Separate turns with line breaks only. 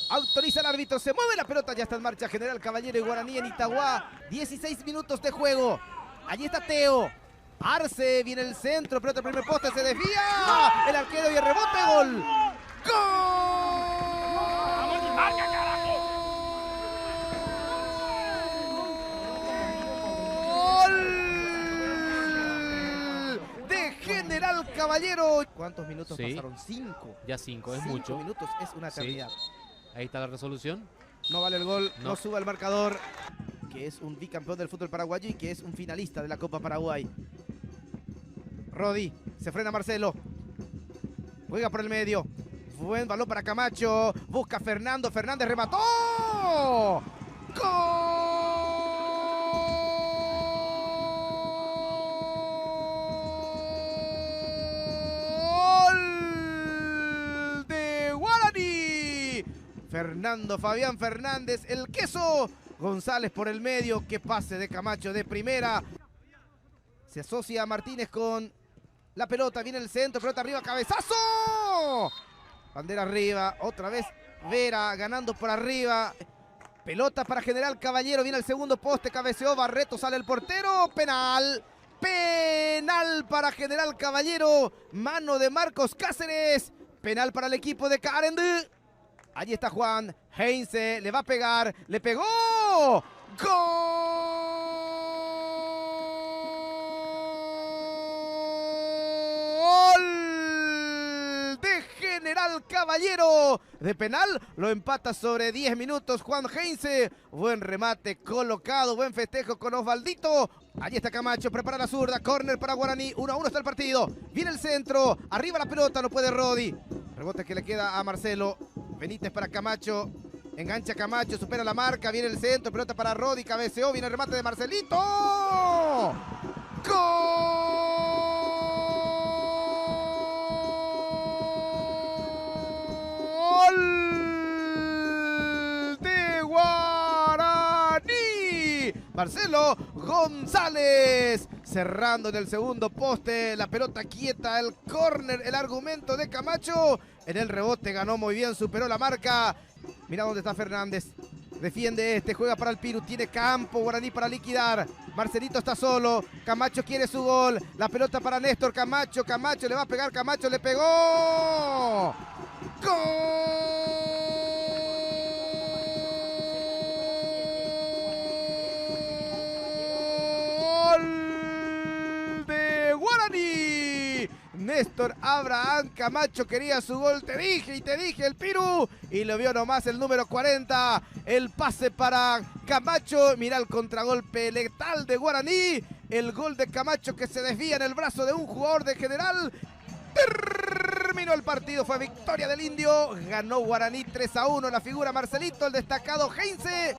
Autoriza el árbitro, se mueve la pelota, ya está en marcha General Caballero y Guaraní en Itagua. 16 minutos de juego. Allí está Teo. Arce, viene el centro, pelota al primer poste, se desvía. El arquero y el rebote, gol. ¡Gol! De General Caballero. ¿Cuántos minutos pasaron? 5.
Ya 5, es
5
mucho.
minutos es una eternidad.
Sí. Ahí está la resolución.
No vale el gol,
No.
no suba el marcador. Que es un bicampeón del fútbol paraguayo y que es un finalista de la Copa Paraguay. Rodi, se frena Marcelo. Juega por el medio. Buen balón para Camacho. Busca Fernando. Fernández remató. ¡Gol de Guaraní! Fernando Fabián Fernández, el queso. González por el medio. Qué pase de Camacho de primera. Se asocia a Martínez con la pelota. Viene el centro. Pelota arriba. ¡Cabezazo! Bandera arriba. Otra vez Vera ganando por arriba. Pelota para General Caballero. Viene el segundo poste. Cabeceó Barreto. Sale el portero. Penal. Penal para General Caballero. Mano de Marcos Cáceres. Penal para el equipo de Carendú. Allí está Juan. Heinze le va a pegar. Le pegó. ¡Gol! De General Caballero. De penal lo empata sobre 10 minutos Juan Heinze. Buen remate colocado. Buen festejo con Osvaldito. Allí está Camacho. Prepara la zurda. Córner para Guaraní. 1-1 está el partido. Viene el centro. Arriba la pelota. No puede Rodi. Rebote que le queda a Marcelo. Benítez para Camacho. Engancha Camacho, supera la marca, viene el centro, pelota para Rodi, cabeceó, viene el remate de Marcelito. ¡Gol de Guaraní! Marcelo González cerrando en el segundo poste, la pelota quieta, el córner, el argumento de Camacho. En el rebote ganó muy bien, superó la marca. Mira dónde está Fernández. Defiende este, juega para el Piru. Tiene campo, Guaraní para liquidar. Marcelito está solo. Camacho quiere su gol. La pelota para Néstor Camacho. Camacho le va a pegar. Camacho le pegó. ¡Gol de Guaraní! Néstor Abraham Camacho quería su gol, te dije, el Piru, y lo vio nomás el número 40, el pase para Camacho, mira el contragolpe letal de Guaraní, el gol de Camacho que se desvía en el brazo de un jugador de General. Terminó el partido, fue victoria del Indio, ganó Guaraní 3-1, la figura Marcelito, el destacado Heinze.